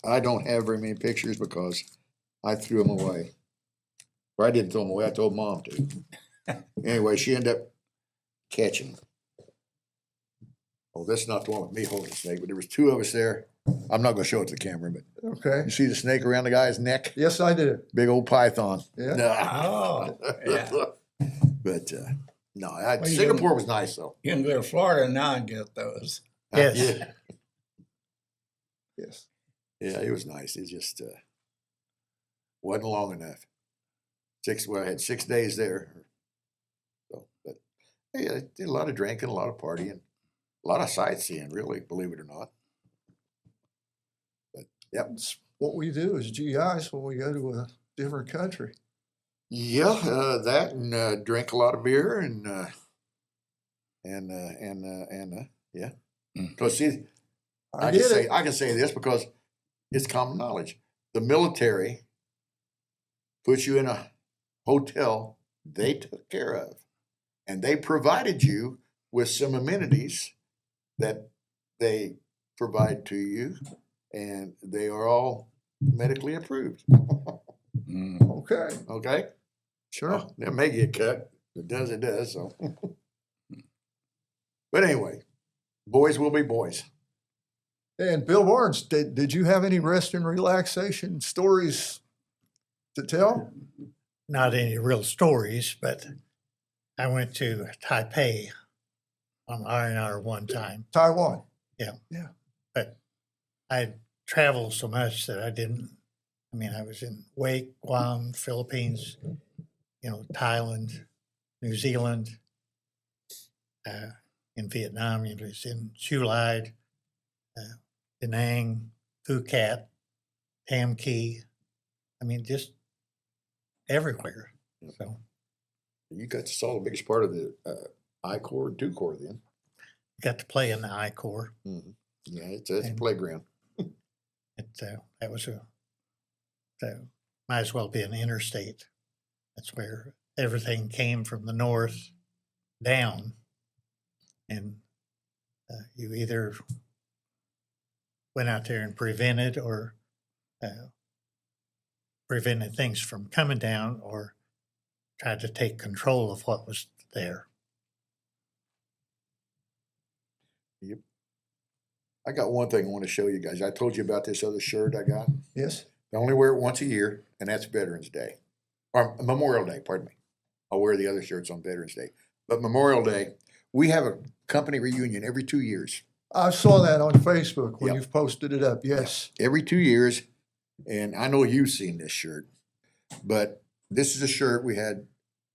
I don't have very many pictures because I threw them away. Or I didn't throw them away. I told mom to. Anyway, she ended up catching. Oh, that's not the one with me holding the snake, but there was two of us there. I'm not going to show it to the camera, but Okay. you see the snake around the guy's neck? Yes, I did. Big old python. Yeah. Oh, yeah. But no, Well, you Singapore was nice though. You can go to Florida now and get those. Yes. Yeah, Yes. yeah, it was nice. It just wasn't long enough. I had 6 days there. So, but yeah, I did a lot of drinking, a lot of partying, a lot of sightseeing, really, believe it or not. But yep. That's what we do as GIs when we go to a different country. Yeah, that and drink a lot of beer and yeah. Because see, I can say this because it's common knowledge. The military puts you in a hotel they took care of, and they provided you with some amenities that they provide to you, and they are all medically approved. Okay. Okay. Sure. Oh, it may get cut. If it does. So, but anyway, boys will be boys. And Bill Barnes, did you have any rest and relaxation stories to tell? Not any real stories, but I went to Taipei on R&R one time. Taiwan. But I traveled so much that I was in Wake, Guam, Philippines, Thailand, New Zealand, in Vietnam, it was in Chu Lai, Da Nang, Phuket, Tam Key. I mean, just everywhere. So You got to saw the biggest part of the I Corps and 2 Corps then. got to play in the I Corps. Mm-hmm. Yeah, it's a And- playground. That was might as well be an interstate. That's where everything came from the north down, and you either went out there and prevented or prevented things from coming down, or tried to take control of what was there. I got one thing I want to show you guys. I told you about this other shirt I got. Yes. I only wear it once a year, and that's Veterans Day. Or Memorial Day, pardon me. I'll wear the other shirts on Veterans Day. But Memorial Day, we have a company reunion every 2 years. I saw that on Facebook when Yep. you've posted it up. Yes. Every 2 years, and I know you've seen this shirt, but this is a shirt we had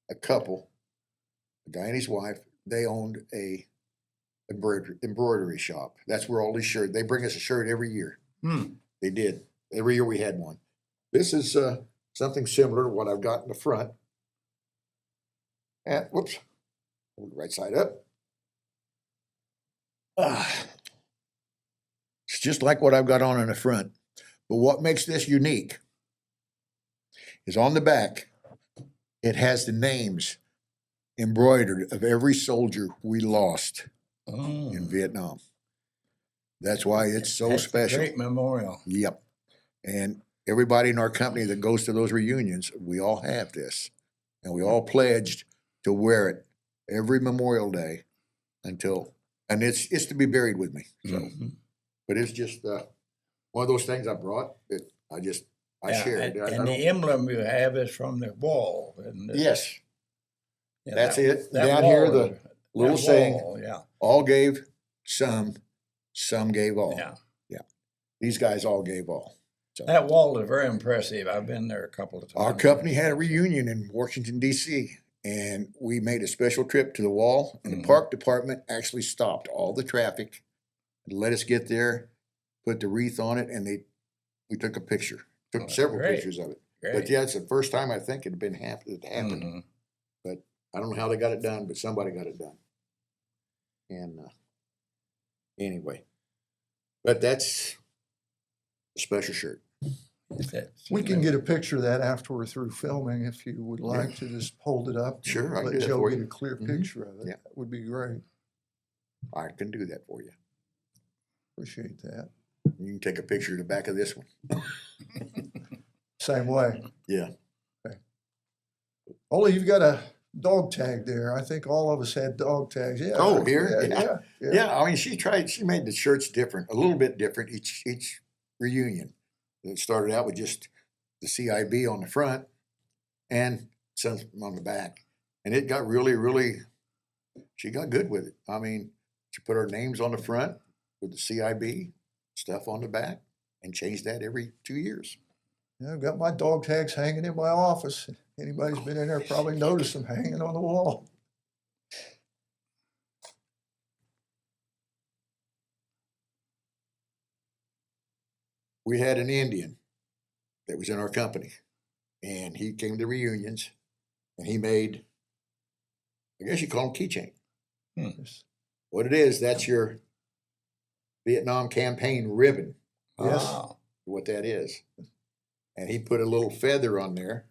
a couple, a guy and his wife. They owned a embroidery shop. That's where all these shirts. They bring us a shirt every year. They did. Every year we had one. This is something similar to what I've got in the front. And whoops, hold the right side up. It's just like what I've got on in the front. But what makes this unique is on the back, it has the names embroidered of every soldier we lost in Vietnam. That's why it's so That's special. A great memorial. Yep. And everybody in our company that goes to those reunions, we all have this. And we all pledged to wear it every Memorial Day until, and it's to be buried with me. So, but it's just one of those things I brought that I shared. And the emblem you have is from the wall. Isn't it? Yes, Yeah, that's it. that Down wall here, is- the little that saying, wall, yeah. all gave some gave all. Yeah. These guys all gave all. So That wall is very impressive. I've been there a couple of times. our company had a reunion in Washington, D.C., and we made a special trip to the wall, and the park department actually stopped all the traffic and let us get there, put the wreath on it, and we took a picture. Took several great. pictures of it. Great. But yeah, it's the first time I think it happened. Mhm. But I don't know how they got it done, but somebody got it done. And anyway, but that's a special shirt. We can get a picture of that after we're through filming if you would like to just hold it up. Sure, I can Let do that Joe for get you. a clear Mhm. picture of it. Yeah. That would be great. I can do that for you. Appreciate that. You can take a picture of the back of this one. Same way. Yeah. Only you've got a dog tag there. I think all of us had dog tags. Yeah. Oh, here? Yeah. Yeah, I mean, she made the shirts different, a little bit different each reunion. It started out with just the CIB on the front and something on the back. And it got really, she got good with it. I mean, she put our names on the front with the CIB stuff on the back and changed that every 2 years. Yeah, I've got my dog tags hanging in my office. Anybody's been in there probably noticed them hanging on the wall. We had an Indian that was in our company, and he came to reunions, and he made, I guess you call them keychain. What it is, that's your Vietnam campaign ribbon, Yes. Wow. what that is. And he put a little feather on there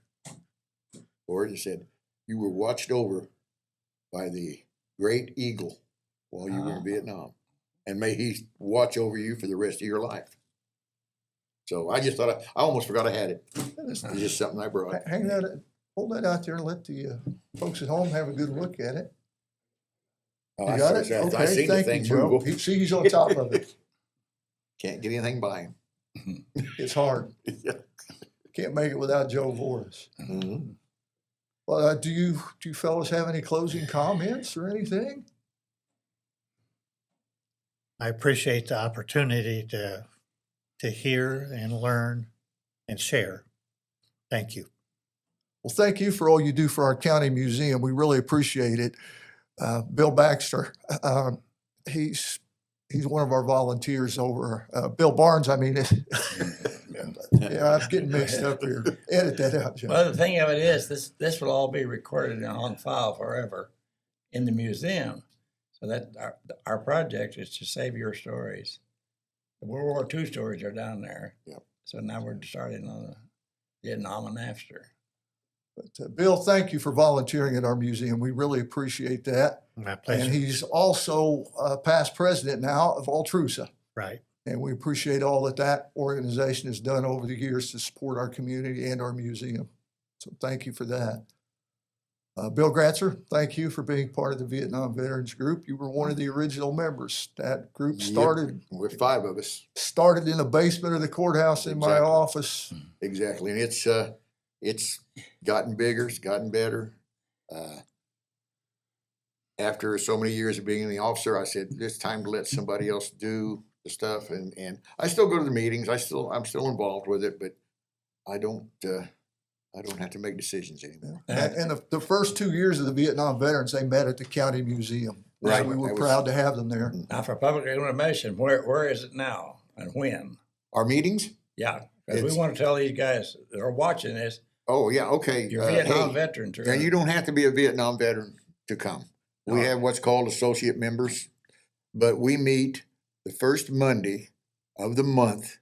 for it and said, you were watched over by the great eagle while you were in Vietnam. And may he watch over you for the rest of your life. So I just thought, I almost forgot I had it. It's just something I brought. Hang that, hold that out there and let the folks at home have a good look at it. Oh, You I got it? saw- I Okay, seen the thank you, thing Joe. move. See, he's on top of it. Can't get anything by him. It's hard. Yeah. Can't make it without Joe Voris. Mhm. Well, do you fellows have any closing comments or anything? I appreciate the opportunity to hear and learn and share. Thank you. Well, thank you for all you do for our county museum. We really appreciate it. Bill Baxter, he's one of our volunteers over. Bill Barnes, I mean, yeah, I'm getting mixed up here. Edit that out, Joe. Well, the thing of it is, this will all be recorded and on file forever in the museum. So that our project is to save your stories. The World War II stories are down there. Yep. So now we're starting on the Vietnam and after. But Bill, thank you for volunteering at our museum. We really appreciate that. My pleasure. And he's also past president now of Altrusa. Right. And we appreciate all that organization has done over the years to support our community and our museum. So thank you for that. Bill Gratzer, thank you for being part of the Vietnam Veterans Group. You were one of the original members. That group Yep. We're 5 of us. started in the basement of the courthouse in my Exactly. office. Exactly. And it's gotten bigger, it's gotten better. after so many years of being the officer, I said, it's time to let somebody else do the stuff. And I still go to the meetings. I'm still involved with it, but I don't have to make decisions anymore. And the first 2 years of the Vietnam veterans, they met at the county museum. Right. So we were That was- proud to have them there. Now, for public information, where is it now and when? Our meetings? Yeah, because we It's- want to tell these guys that are watching this, Oh, yeah, okay. your Vietnam hey, veterans are. and you don't have to be a Vietnam veteran to come. We No. have what's called associate members, but we meet the first Monday of the month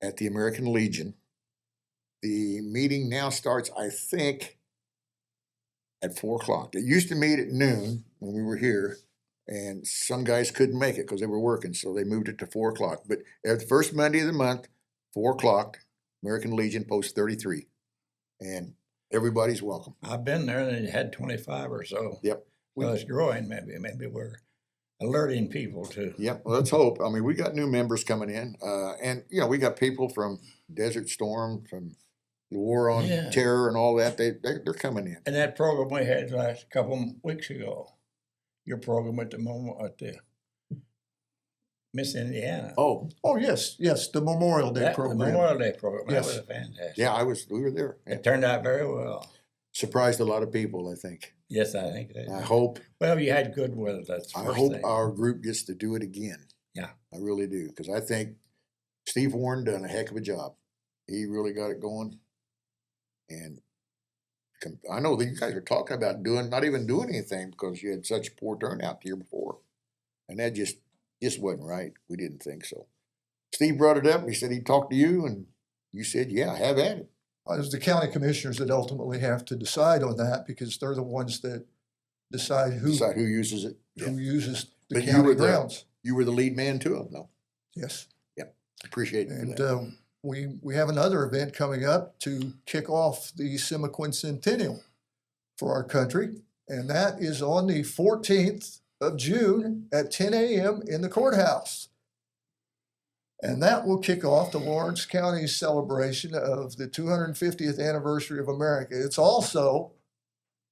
at the American Legion. The meeting now starts, I think, at 4 o'clock. It used to meet at noon when we were here, and some guys couldn't make it because they were working, so they moved it to 4 o'clock. But at the first Monday of the month, 4 o'clock, American Legion, Post 33. And everybody's welcome. I've been there and it had 25 or so. Yep. Well, it's growing. Maybe we're alerting people to. Yep, well, let's hope. I mean, we got new members coming in, and we got people from Desert Storm, from the War on Yeah. Terror, and all that. They're coming in. And that program we had last couple weeks ago, your program at the Miss Indiana. Oh, Oh, yes, the Memorial Day The program. Memorial Day program. Yes. That was fantastic. yeah, we were there. It turned out very well. Surprised a lot of people, I think. Yes, I think that. I hope Well, you had good weather. That's the I first hope thing. our group gets to do it again. Yeah. I really do, because I think Steve Warren done a heck of a job. He really got it going. And I know that you guys are talking about not even doing anything because you had such poor turnout the year before. And that just wasn't right. We didn't think so. Steve brought it up and he said he talked to you and you said, yeah, have at it. It's the county commissioners that ultimately have to decide on that because they're the ones that decide who Decide who uses it. Yeah. uses the But you county were the- grounds. You were the lead man to them, though. Yes. Appreciate it. And For that. we have another event coming up to kick off the semiquincentennial for our country, and that is on the 14th of June at 10 a.m. in the courthouse. And that will kick off the Lawrence County celebration of the 250th anniversary of America. It's also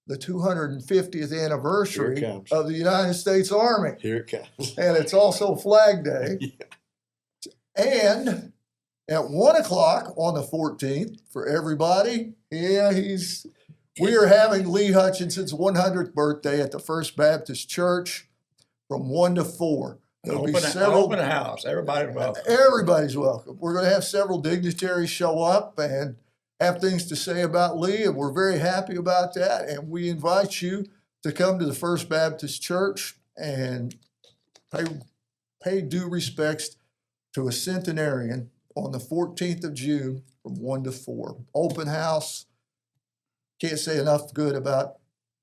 the 250th anniversary comes. of the United States Army, Here it comes. and it's also Flag Day. And at 1 o'clock on the 14th, for everybody, we are having Lee Hutchinson's 100th birthday at the First Baptist Church from 1 to 4. There'll be Open house. Everybody's welcome. Everybody's welcome. We're going to have several dignitaries show up and have things to say about Lee, and we're very happy about that. And we invite you to come to the First Baptist Church and pay due respects to a centenarian on the 14th of June from 1 to 4. Open house. Can't say enough good about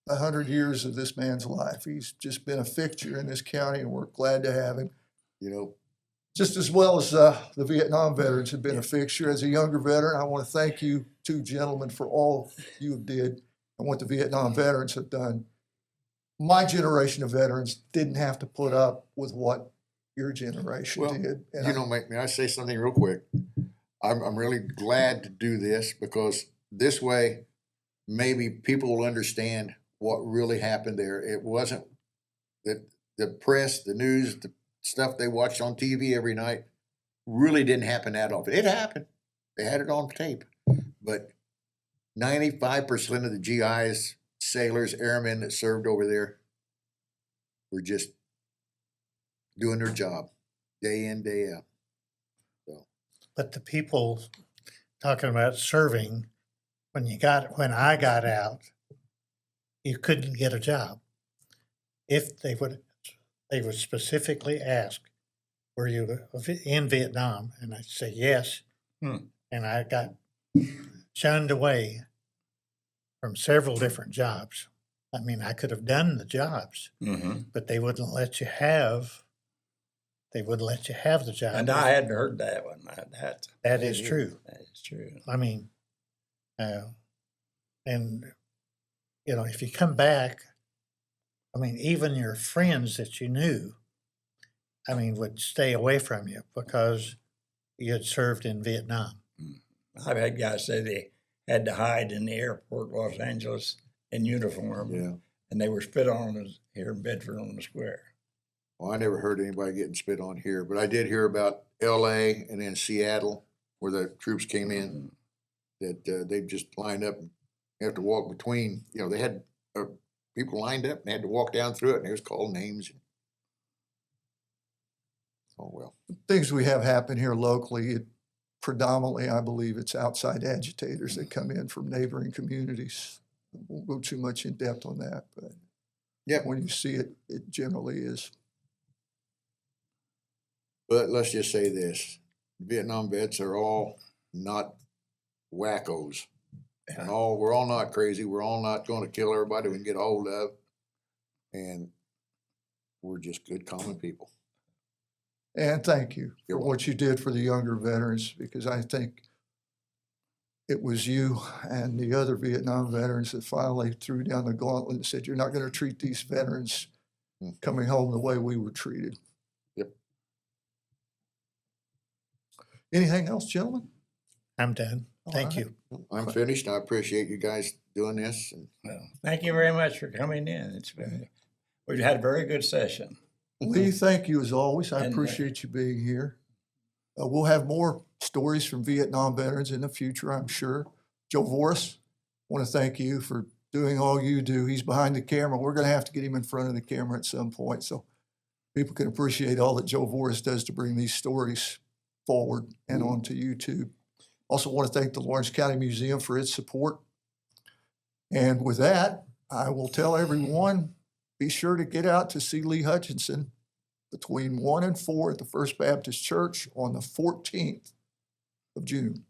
100 years of this man's life. He's just been a fixture in this county, and we're glad to have him. Just as well as the Vietnam veterans have been a fixture. As a younger veteran, I want to thank you two gentlemen for all you did and what the Vietnam veterans have done. My generation of veterans didn't have to put up with what your generation Well, did. And may I say something real quick? I'm really glad to do this because this way, maybe people will understand what really happened there. It wasn't that the press, the news, the stuff they watched on TV every night really didn't happen that often. It happened. They had it on tape. But 95% of the GIs, sailors, airmen that served over there were just doing their job day in, day out. But the people talking about serving, when I got out, you couldn't get a job. If they would specifically ask, were you in Vietnam? And I'd say yes. And I got shunned away from several different jobs. I mean, I could have done the jobs, but they wouldn't let you have. They wouldn't let you have the job. And I hadn't heard that one. That is true. That is true. I mean, and if you come back, I mean, even your friends that you knew, I mean, would stay away from you because you had served in Vietnam. I've had guys say they had to hide in the airport, Los Angeles, in uniform. Yeah. and they were spit on here in Bedford on the square. Well, I never heard anybody getting spit on here, but I did hear about LA and then Seattle where the troops came in, that they just lined up and have to walk between, they had people lined up and they had to walk down through it and they was called names. Oh, well. Things we have happen here locally, predominantly, I believe it's outside agitators that come in from neighboring communities. Won't go too much in depth on that, but Yeah. when you see it, it generally is. But let's just say this, Vietnam vets are all not wackos. And we're all not crazy. We're all not going to kill everybody we can get a hold of. And we're just good, common people. And thank you You're for what you did for the younger veterans, because I think it was you and the other Vietnam veterans that finally threw down the gauntlet and said, you're not going to treat these veterans coming home the way we were treated. Yep. Anything else, gentlemen? I'm done. Thank right. you. I'm finished. I appreciate you guys doing this. And Well, thank you very much for coming in. We've had a very good session. Lee, thank you as always. I And, appreciate you being here. We'll have more stories from Vietnam veterans in the future, I'm sure. Joe Voris, I want to thank you for doing all you do. He's behind the camera. We're going to have to get him in front of the camera at some point so people can appreciate all that Joe Voris does to bring these stories forward and onto YouTube. Also want to thank the Lawrence County Museum for its support. And with that, I will tell everyone, be sure to get out to see Lee Hutchinson between 1 and 4 at the First Baptist Church on the 14th of June.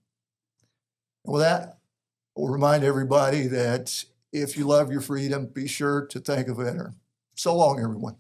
And with that, we'll remind everybody that if you love your freedom, be sure to thank a veteran. So long, everyone.